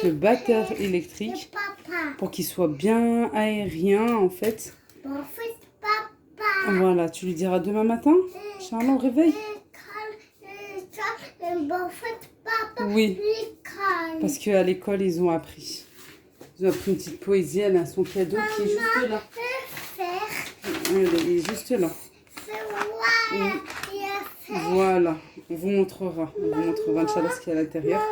avec le batteur électrique pour qu'il soit bien aérien en fait. Voilà, tu lui diras demain matin, Charlotte, au réveil. Oui, parce qu'à l'école, ils ont appris. Ils ont appris une petite poésie, elle a son cadeau qui est juste là. Elle est juste là. Voilà, on vous montrera. On vous montrera, Inch'Allah, ce qu'il y a à l'intérieur.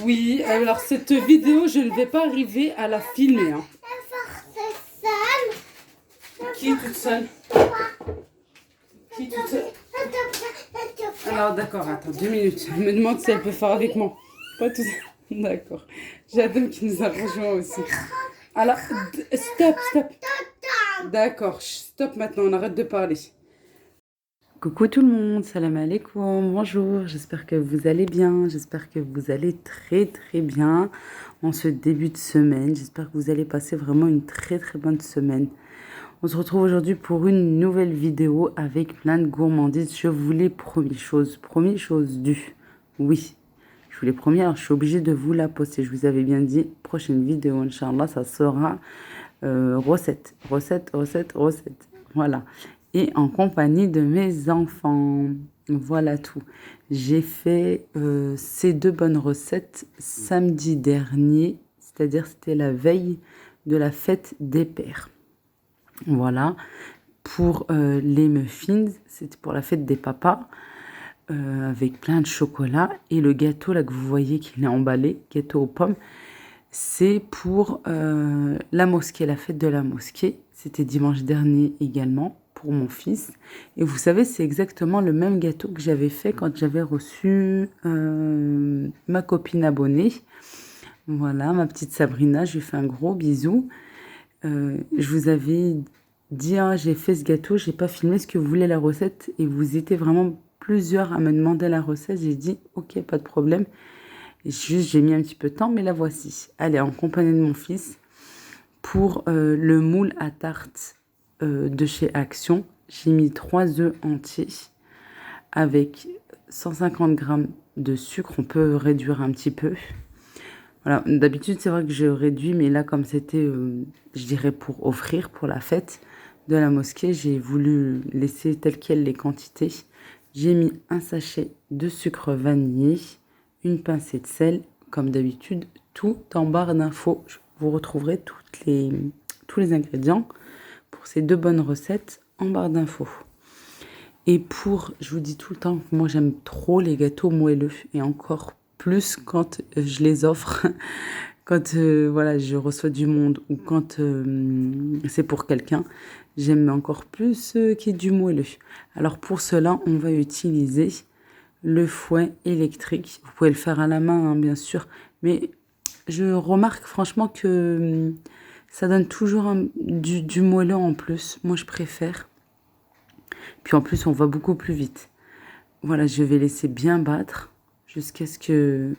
Oui, alors cette vidéo, je ne vais pas arriver à la filmer. Hein. Qui est toute seule? Qui est toute seule? Alors d'accord, attends 2 minutes. Elle me demande si elle peut faire avec moi. Pas tout. D'accord. J'ai Adam qui nous a rejoint aussi. Alors, stop. D'accord, stop maintenant, on arrête de parler. Coucou tout le monde, salam alaikum, bonjour, j'espère que vous allez bien, j'espère que vous allez très bien en ce début de semaine. J'espère que vous allez passer vraiment une très bonne semaine. On se retrouve aujourd'hui pour une nouvelle vidéo avec plein de gourmandises. Je vous l'ai promis chose due. Oui, je vous l'ai promis, alors je suis obligée de vous la poster. Je vous avais bien dit, prochaine vidéo, Inch'Allah, ça sera recette. Voilà. Et en compagnie de mes enfants. Voilà tout. J'ai fait ces 2 bonnes recettes samedi dernier, c'est-à-dire c'était la veille de la fête des pères. Voilà, pour les muffins, c'était pour la fête des papas, avec plein de chocolat. Et le gâteau là que vous voyez qu'il est emballé, gâteau aux pommes, c'est pour la mosquée, la fête de la mosquée. C'était dimanche dernier également pour mon fils. Et vous savez, c'est exactement le même gâteau que j'avais fait quand j'avais reçu ma copine abonnée. Voilà, ma petite Sabrina, je lui fais un gros bisou. Je vous avais dit, ah, j'ai fait ce gâteau, j'ai pas filmé, est-ce que vous voulez la recette? Et vous étiez vraiment plusieurs à me demander la recette. J'ai dit, ok, pas de problème. Et juste, j'ai mis un petit peu de temps, mais la voici. Allez, en compagnie de mon fils, pour le moule à tarte de chez Action, j'ai mis 3 œufs entiers avec 150 g de sucre. On peut réduire un petit peu. Voilà, d'habitude, c'est vrai que je réduis, mais là, comme c'était, je dirais, pour offrir, pour la fête de la mosquée, j'ai voulu laisser telles quelles les quantités. J'ai mis un sachet de sucre vanillé, une pincée de sel, comme d'habitude, tout en barre d'infos. Vous retrouverez tous les ingrédients pour ces 2 bonnes recettes en barre d'infos. Et je vous dis tout le temps, moi j'aime trop les gâteaux moelleux et encore plus quand je les offre, quand voilà, je reçois du monde ou quand c'est pour quelqu'un, j'aime encore plus qu'il y ait du moelleux. Alors pour cela, on va utiliser le fouet électrique. Vous pouvez le faire à la main, hein, bien sûr, mais je remarque franchement que ça donne toujours du moelleux en plus. Moi, je préfère. Puis en plus, on va beaucoup plus vite. Voilà, je vais laisser bien battre jusqu'à ce que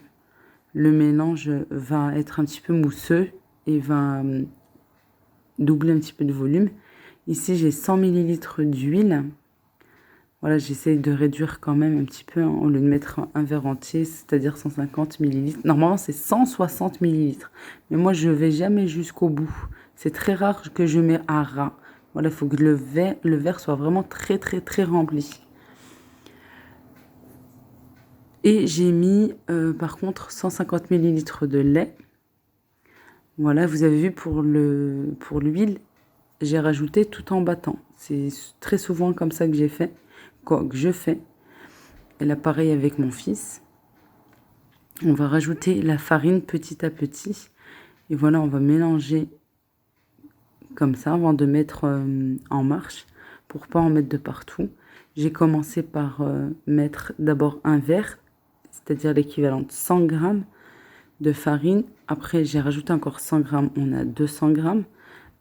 le mélange va être un petit peu mousseux et va doubler un petit peu de volume. Ici, j'ai 100 ml d'huile. Voilà, j'essaye de réduire quand même un petit peu, hein, au lieu de mettre un verre entier, c'est-à-dire 150 ml. Normalement, c'est 160 ml. Mais moi, je ne vais jamais jusqu'au bout. C'est très rare que je mets à ras. Voilà, il faut que le verre soit vraiment très rempli. Et j'ai mis, par contre, 150 ml de lait. Voilà, vous avez vu pour l'huile, j'ai rajouté tout en battant. C'est très souvent comme ça que je fais. Et là, pareil avec mon fils. On va rajouter la farine petit à petit. Et voilà, on va mélanger comme ça avant de mettre en marche pour pas en mettre de partout. J'ai commencé par mettre d'abord un verre, c'est-à-dire l'équivalent de 100 g de farine. Après, j'ai rajouté encore 100 g, on a 200 g.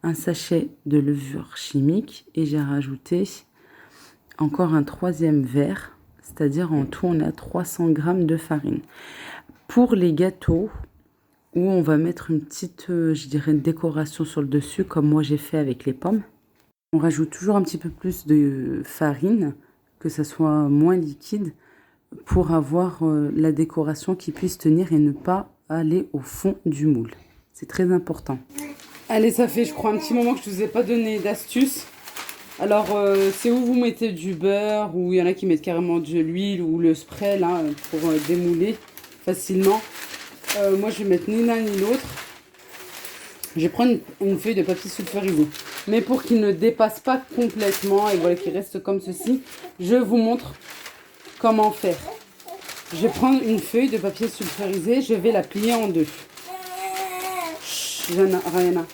Un sachet de levure chimique et j'ai rajouté encore un 3e verre, c'est-à-dire en tout, on est à 300 g de farine. Pour les gâteaux, où on va mettre une petite, je dirais, décoration sur le dessus, comme moi j'ai fait avec les pommes. On rajoute toujours un petit peu plus de farine, que ça soit moins liquide, pour avoir la décoration qui puisse tenir et ne pas aller au fond du moule. C'est très important. Allez, ça fait, je crois, un petit moment que je ne vous ai pas donné d'astuce. Alors, c'est où vous mettez du beurre, ou il y en a qui mettent carrément de l'huile ou le spray, là, pour démouler facilement. Moi, je vais mettre ni l'un ni l'autre. Je vais prendre une feuille de papier sulfurisé. Mais pour qu'il ne dépasse pas complètement et voilà, qu'il reste comme ceci, je vous montre comment faire. Je vais prendre une feuille de papier sulfurisé, je vais la plier en deux. Chut, Rayana.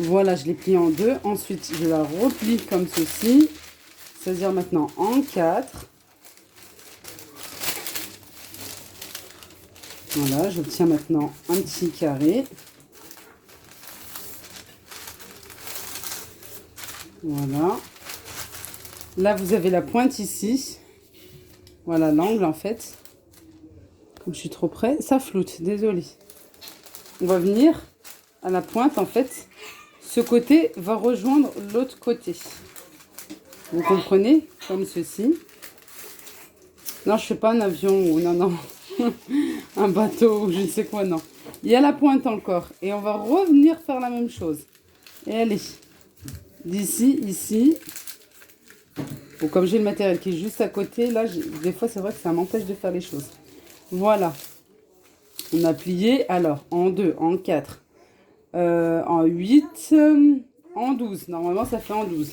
Voilà, je l'ai pliée en deux. Ensuite, je la replie comme ceci. C'est-à-dire maintenant en 4. Voilà, j'obtiens maintenant un petit carré. Voilà. Là, vous avez la pointe ici. Voilà l'angle en fait. Comme je suis trop près, ça floute, désolé. On va venir à la pointe en fait. Ce côté va rejoindre l'autre côté. Vous comprenez? Comme ceci. Non, je ne fais pas un avion ou non. Un bateau ou je ne sais quoi, non. Il y a la pointe encore. Et on va revenir faire la même chose. Et allez. D'ici, ici. Bon, comme j'ai le matériel qui est juste à côté, là, des fois, c'est vrai que ça m'empêche de faire les choses. Voilà. On a plié, alors, en 2, en 4, en 8, en 12. Normalement, ça fait en 12.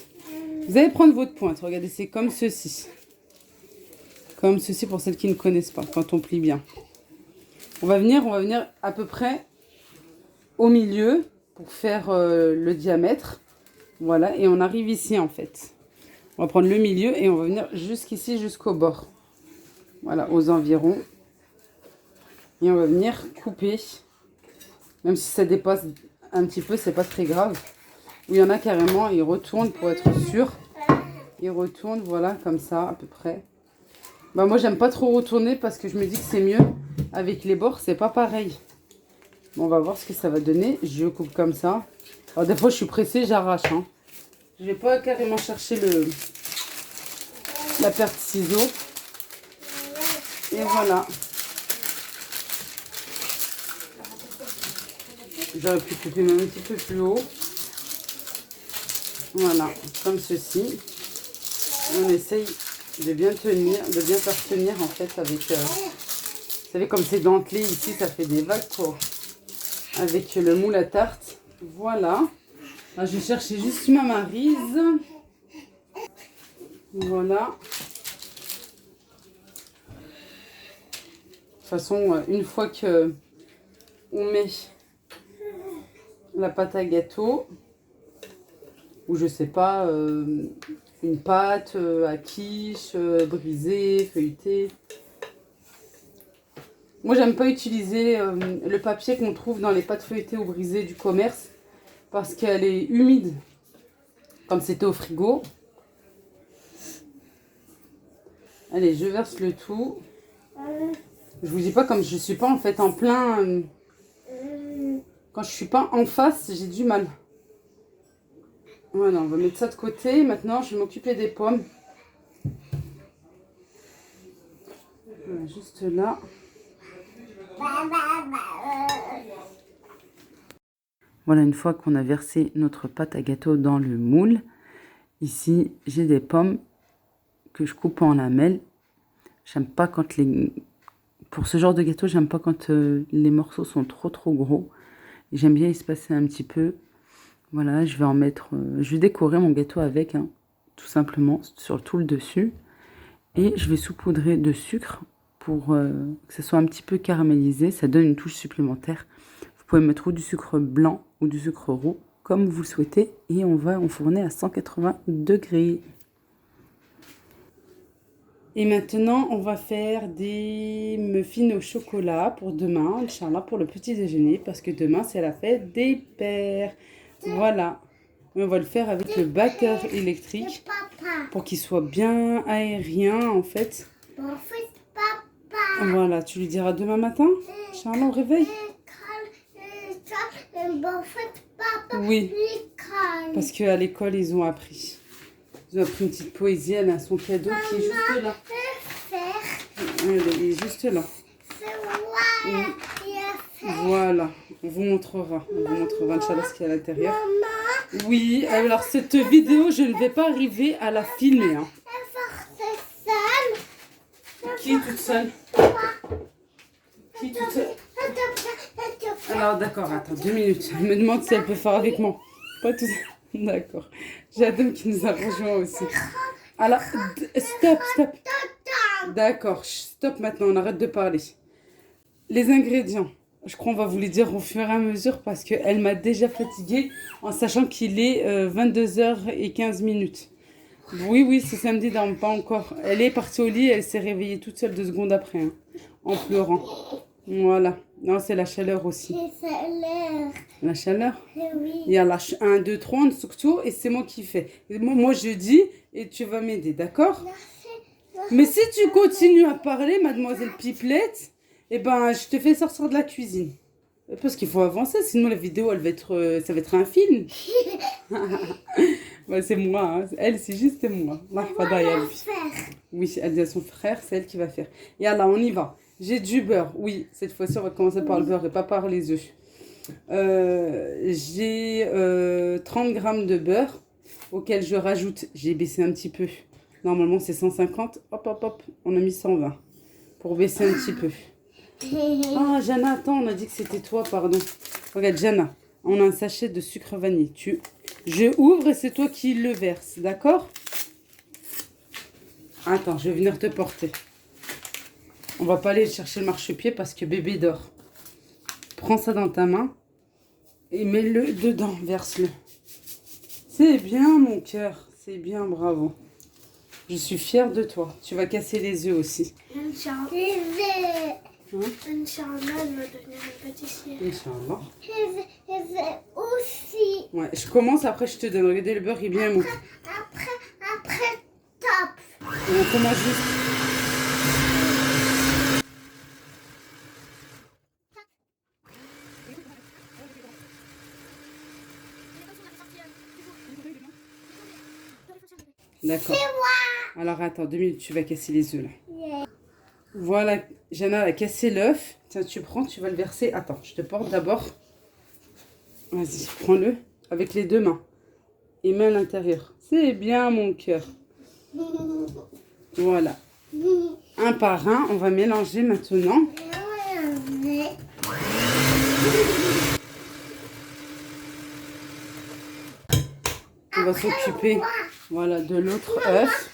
Vous allez prendre votre pointe. Regardez, c'est comme ceci. Comme ceci pour celles qui ne connaissent pas, quand on plie bien. On va venir à peu près au milieu pour faire le diamètre. Voilà, et on arrive ici en fait. On va prendre le milieu et on va venir jusqu'ici, jusqu'au bord. Voilà, aux environs. Et on va venir couper. Même si ça dépasse un petit peu, c'est pas très grave. Ou il y en a carrément, ils retournent pour être sûr. Ils retournent, voilà, comme ça, à peu près. Bah, moi, j'aime pas trop retourner parce que je me dis que c'est mieux. Avec les bords, c'est pas pareil. Bon, on va voir ce que ça va donner. Je coupe comme ça. Alors, des fois, je suis pressée, j'arrache. Hein. Je vais pas carrément chercher la paire de ciseaux. Et voilà. J'aurais pu couper même un petit peu plus haut. Voilà, comme ceci. On essaye de bien tenir, de bien faire tenir en fait avec... vous savez, comme c'est dentelé ici, ça fait des vagues quoi. Avec le moule à tarte. Voilà. Là, je vais chercher juste ma maryse. Voilà. De toute façon, une fois que on met la pâte à gâteau, ou je sais pas, une pâte à quiche, brisée, feuilletée. Moi, j'aime pas utiliser le papier qu'on trouve dans les pâtes feuilletées ou brisées du commerce parce qu'elle est humide, comme c'était au frigo. Allez, je verse le tout. Je vous dis pas, comme je suis pas en fait en plein... quand je suis pas en face, j'ai du mal. Voilà, on va mettre ça de côté. Maintenant, je vais m'occuper des pommes. Voilà, juste là. Voilà, une fois qu'on a versé notre pâte à gâteau dans le moule, ici, j'ai des pommes que je coupe en lamelles. J'aime pas quand les... Pour ce genre de gâteau, j'aime pas quand les morceaux sont trop gros. J'aime bien espacer un petit peu. Voilà, je vais en mettre... je vais décorer mon gâteau avec, hein, tout simplement, sur tout le dessus. Et je vais saupoudrer de sucre pour que ça soit un petit peu caramélisé. Ça donne une touche supplémentaire. Vous pouvez mettre ou du sucre blanc ou du sucre roux, comme vous le souhaitez. Et on va enfourner à 180 degrés. Et maintenant, on va faire des muffins au chocolat pour demain, Inch'Allah, pour le petit déjeuner. Parce que demain, c'est la fête des pères. Voilà. Et on va le faire avec le batteur électrique pour qu'il soit bien aérien, en fait. Voilà, tu lui diras demain matin, Inch'Allah, au réveil. Oui, parce qu'à l'école, ils ont appris. Ils ont appris une petite poésie. Elle a son cadeau qui est juste là. Elle est juste là. Voilà, on vous montrera. On vous montrera, Inch'Allah, ce qu'il y a à l'intérieur. Oui, alors cette vidéo, je ne vais pas arriver à la filmer. Hein. Qui est toute seule? Qui est toute seule? Alors d'accord, attends 2 minutes. Elle me demande si elle peut faire avec moi. Pas tout. D'accord. J'ai Adam qui nous a rejoint aussi. Alors, stop. D'accord, stop maintenant, on arrête de parler. Les ingrédients, je crois qu'on va vous les dire au fur et à mesure parce qu'elle m'a déjà fatiguée en sachant qu'il est 22h15. Oui, c'est samedi, dorme pas encore. Elle est partie au lit, elle s'est réveillée toute seule 2 secondes après, hein, en pleurant. Voilà. Non, c'est la chaleur aussi. La chaleur? Oui. Il y a la 1, 2, 3 en dessous et c'est moi qui fais. Et moi, je dis et tu vas m'aider, d'accord? Mais si tu continues à parler, mademoiselle Pipelette, eh ben, je te fais sortir de la cuisine. Parce qu'il faut avancer, sinon la vidéo, elle va être, ça va être un film. Ouais, c'est moi, hein. Elle, c'est juste moi. Oui, elle dit à son frère, c'est elle qui va faire. Et là, on y va. J'ai du beurre. Oui, cette fois-ci, on va commencer par le beurre et pas par les œufs. J'ai 30 grammes de beurre auquel je rajoute, j'ai baissé un petit peu. Normalement, c'est 150. Hop, on a mis 120 pour baisser un petit peu. Ah, Jana, attends, on a dit que c'était toi, pardon. Regarde, Jana, on a un sachet de sucre vanille. Je ouvre et c'est toi qui le verses, d'accord? Attends, je vais venir te porter. On va pas aller chercher le marchepied parce que bébé dort. Prends ça dans ta main et mets-le dedans, verse-le. C'est bien, mon cœur. C'est bien, bravo. Je suis fière de toi. Tu vas casser les œufs aussi. Inch'Allah, elle va devenir une pâtissière. Inch'Allah. Je vais aussi. Ouais, je commence, après je te donne. Regardez, le beurre, il est bien mou. Après, top. On commence juste. D'accord. Alors attends, 2 minutes, tu vas casser les œufs là. Yeah. Voilà, Jana a cassé l'œuf. Tiens, tu prends, tu vas le verser. Attends, je te porte d'abord. Vas-y, prends-le avec les 2 mains. Et mets à l'intérieur. C'est bien, mon cœur. Voilà. Un par un, on va mélanger maintenant. On va s'occuper, voilà, de l'autre œuf.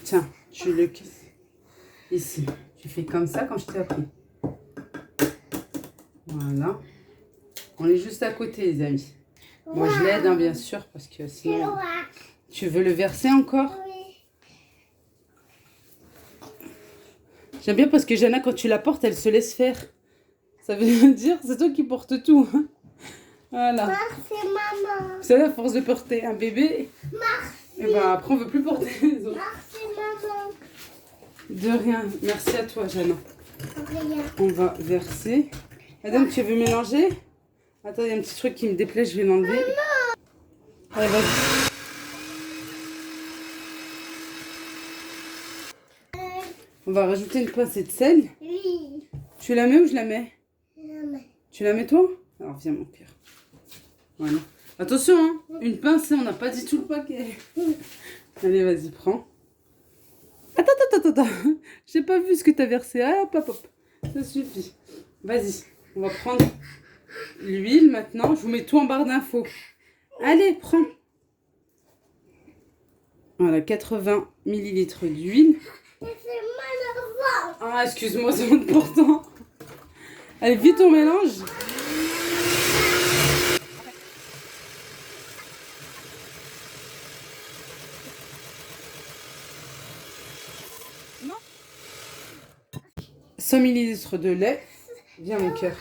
Tiens, tu le casses. Ici, tu fais comme ça quand je t'ai appris. Voilà. On est juste à côté, les amis. Moi, je l'aide, hein, bien sûr, parce que sinon... Tu veux le verser encore? Oui. J'aime bien parce que Jana, quand tu la portes, elle se laisse faire. Ça veut dire, c'est toi qui portes tout. Voilà. Merci, maman. C'est la force de porter un bébé. Merci. Et ben après, on veut plus porter les autres. Merci, maman. De rien. Merci à toi, Jana. Rien. On va verser. Madame, tu veux mélanger? Attends, il y a un petit truc qui me déplaît, je vais l'enlever. Allez, vas-y. On va rajouter une pincée de sel. Oui. Tu la mets ou je la mets? Maman. Tu la mets toi? Alors viens mon cœur. Voilà. Attention, hein, une pincée, on n'a pas dit tout le paquet. Allez, vas-y, prends. Attends. J'ai pas vu ce que tu as versé. Ah, hop. Ça suffit. Vas-y, on va prendre l'huile maintenant. Je vous mets tout en barre d'infos. Allez, prends. Voilà, 80 ml d'huile. C'est mal. Ah, excuse-moi, c'est important. Allez, vite, on mélange. Non. 100 ml de lait. Viens, mon cœur.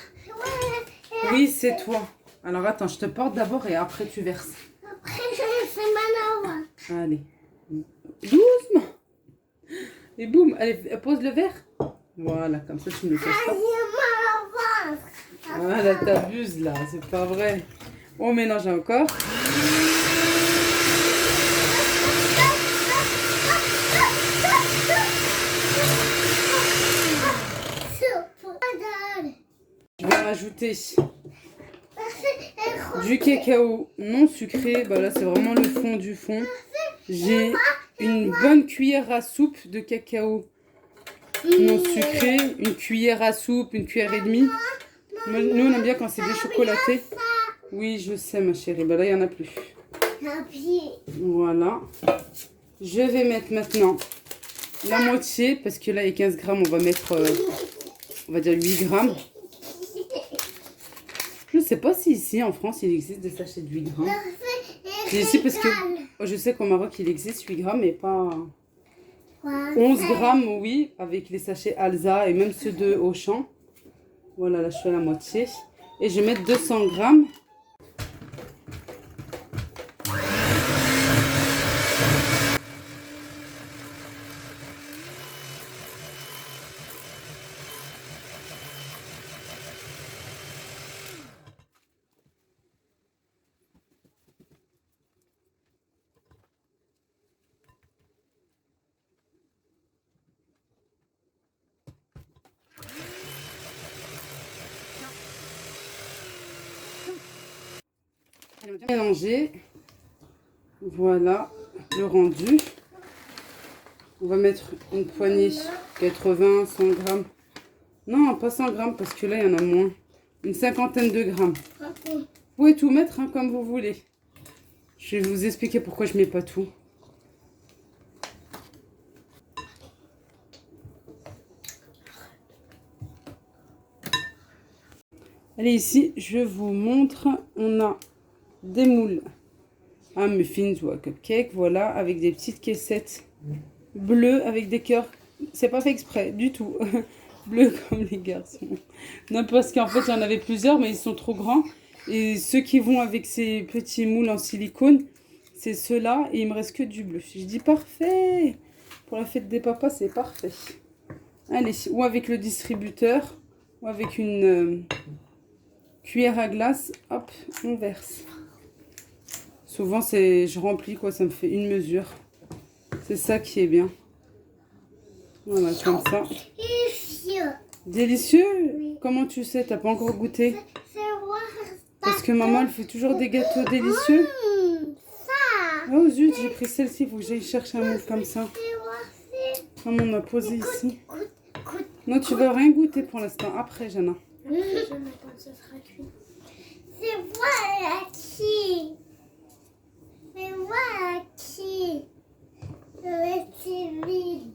Oui, c'est toi. Alors, attends, je te porte d'abord et après, tu verses. Après, c'est mal. Allez. Doucement. Et boum. Allez, pose le verre. Voilà, comme ça, tu ne le casses pas. Voilà, t'abuses là, c'est pas vrai. On mélange encore. Je vais rajouter du cacao non sucré. Bah là, c'est vraiment le fond du fond. J'ai une bonne cuillère à soupe de cacao non sucré. Une cuillère à soupe, une cuillère et demie. Nous, on aime bien quand c'est des chocolatés. Oui, je sais, ma chérie. Bah là, il n'y en a plus. Voilà. Je vais mettre maintenant la moitié. Parce que là, il y a 15 grammes. On va mettre, on va dire 8 grammes. Je ne sais pas si ici, en France, il existe des sachets de 8 grammes. C'est ici parce que je sais qu'au Maroc, il existe 8 grammes, mais pas 11 grammes, oui, avec les sachets Alza et même ceux de Auchan. Voilà, là, je suis à la moitié. Et je vais mettre 200 grammes. Mélanger. Voilà le rendu. On va mettre une poignée, 80, 100 grammes. Non, pas 100 grammes parce que là, il y en a moins. Une cinquantaine de grammes. Vous pouvez tout mettre hein, comme vous voulez. Je vais vous expliquer pourquoi je ne mets pas tout. Allez, ici, je vous montre. On a des moules à muffins ou à cupcakes, voilà, avec des petites caissettes bleues avec des cœurs. C'est pas fait exprès, du tout. Bleu comme les garçons. Non, parce qu'en fait, il y en avait plusieurs, mais ils sont trop grands. Et ceux qui vont avec ces petits moules en silicone, c'est ceux-là. Et il me reste que du bleu. Je dis parfait. Pour la fête des papas, c'est parfait. Allez, ou avec le distributeur, ou avec une cuillère à glace. Hop, on verse. Souvent, je remplis, quoi. Ça me fait une mesure. C'est ça qui est bien. Voilà, comme ça. Délicieux. Oui. Comment tu sais? T'as pas encore goûté? Parce que maman, elle fait toujours des gâteaux délicieux. Ça. Oh zut, j'ai pris celle-ci. Il faut que j'aille chercher un moule comme ça. Maman m'a posé ici. Non, tu vas rien goûter pour l'instant. Après, Jana. C'est voilà qui. C'est voilà qui. C'est vide.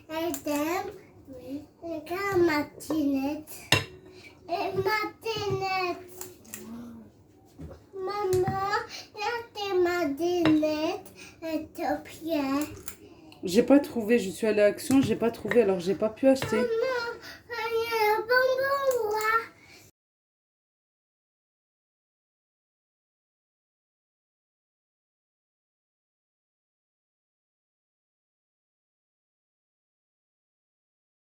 Madame, regarde ma tinette. Et ma tinette. Maman, regarde ma tinette. Et ton pied. J'ai pas trouvé, je suis allée à Action, j'ai pas trouvé, alors j'ai pas pu acheter. Maman, il y a un bonbon là.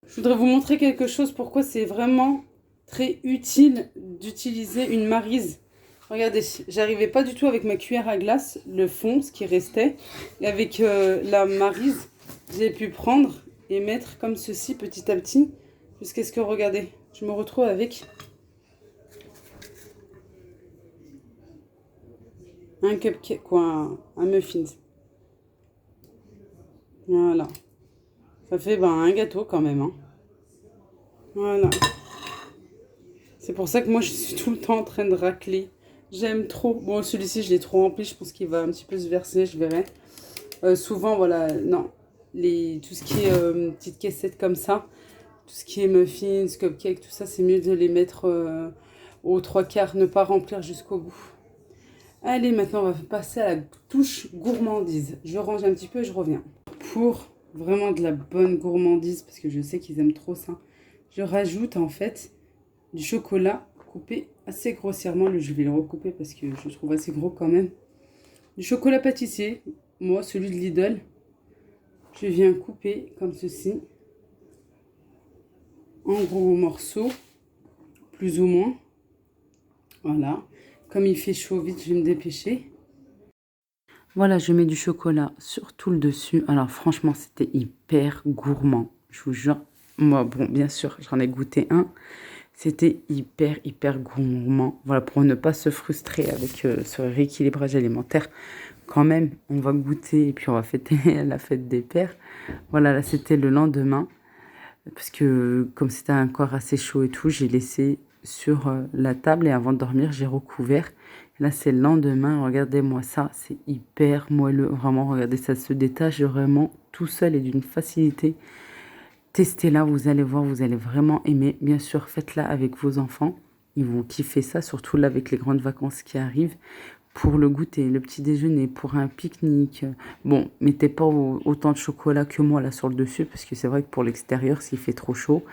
Je voudrais vous montrer quelque chose, pourquoi c'est vraiment très utile d'utiliser une maryse. Regardez, j'arrivais pas du tout avec ma cuillère à glace, le fond, ce qui restait. Et avec la maryse, j'ai pu prendre et mettre comme ceci petit à petit. Jusqu'à ce que, regardez, je me retrouve avec un cupcake, quoi, un muffins. Voilà. Ça fait un gâteau quand même. Hein. Voilà. C'est pour ça que moi, je suis tout le temps en train de racler. J'aime trop. Bon, celui-ci, je l'ai trop rempli. Je pense qu'il va un petit peu se verser, je verrai. Souvent, voilà, non. Tout ce qui est petites caissettes comme ça, tout ce qui est muffins, cupcakes, tout ça, c'est mieux de les mettre aux trois quarts, ne pas remplir jusqu'au bout. Allez, maintenant, on va passer à la touche gourmandise. Je range un petit peu et je reviens. Pour vraiment de la bonne gourmandise, parce que je sais qu'ils aiment trop ça, je rajoute en fait du chocolat coupé assez grossièrement. Je vais le recouper parce que je le trouve assez gros quand même. Du chocolat pâtissier, moi celui de Lidl. Je viens couper comme ceci, en gros morceaux, plus ou moins. Voilà. Comme il fait chaud, vite, je vais me dépêcher. Voilà, je mets du chocolat sur tout le dessus. Alors franchement, c'était hyper gourmand. Je vous jure. Moi, bon, bien sûr, j'en ai goûté un. C'était hyper gourmand. Voilà, pour ne pas se frustrer avec ce rééquilibrage alimentaire. Quand même, on va goûter et puis on va fêter la fête des pères. Voilà, là, c'était le lendemain. Parce que comme c'était encore assez chaud et tout, j'ai laissé sur la table et avant de dormir, j'ai recouvert. Là, c'est le lendemain. Regardez-moi ça, c'est hyper moelleux. Vraiment, regardez, ça se détache vraiment tout seul et d'une facilité. Testez-la, vous allez voir, vous allez vraiment aimer. Bien sûr, faites-la avec vos enfants. Ils vont kiffer ça, surtout là avec les grandes vacances qui arrivent. Pour le goûter, le petit déjeuner, pour un pique-nique. Bon, mettez pas autant de chocolat que moi là sur le dessus, parce que c'est vrai que pour l'extérieur, s'il fait trop chaud.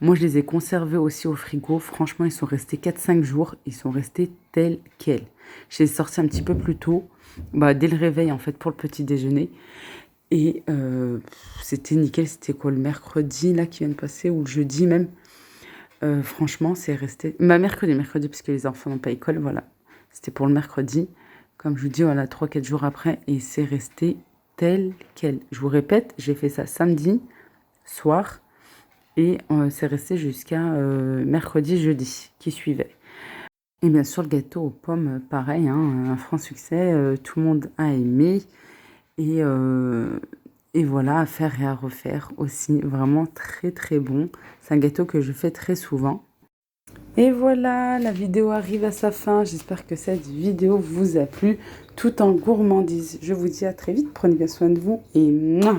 Moi, je les ai conservés aussi au frigo. Franchement, ils sont restés 4-5 jours. Ils sont restés tels quels. Je les ai sortis un petit peu plus tôt, dès le réveil en fait, pour le petit déjeuner. Et c'était nickel, c'était quoi le mercredi là qui vient de passer ou le jeudi même. Franchement, c'est resté. Mercredi, parce que les enfants n'ont pas école, voilà. C'était pour le mercredi. Comme je vous dis, voilà, 3-4 jours après, et c'est resté tel quel. Je vous répète, j'ai fait ça samedi soir, et c'est resté jusqu'à mercredi, jeudi qui suivait. Et bien sûr, le gâteau aux pommes, pareil, hein, un franc succès, tout le monde a aimé. Et voilà, à faire et à refaire aussi. Vraiment très bon. C'est un gâteau que je fais très souvent. Et voilà, la vidéo arrive à sa fin. J'espère que cette vidéo vous a plu, tout en gourmandise. Je vous dis à très vite. Prenez bien soin de vous et mouah.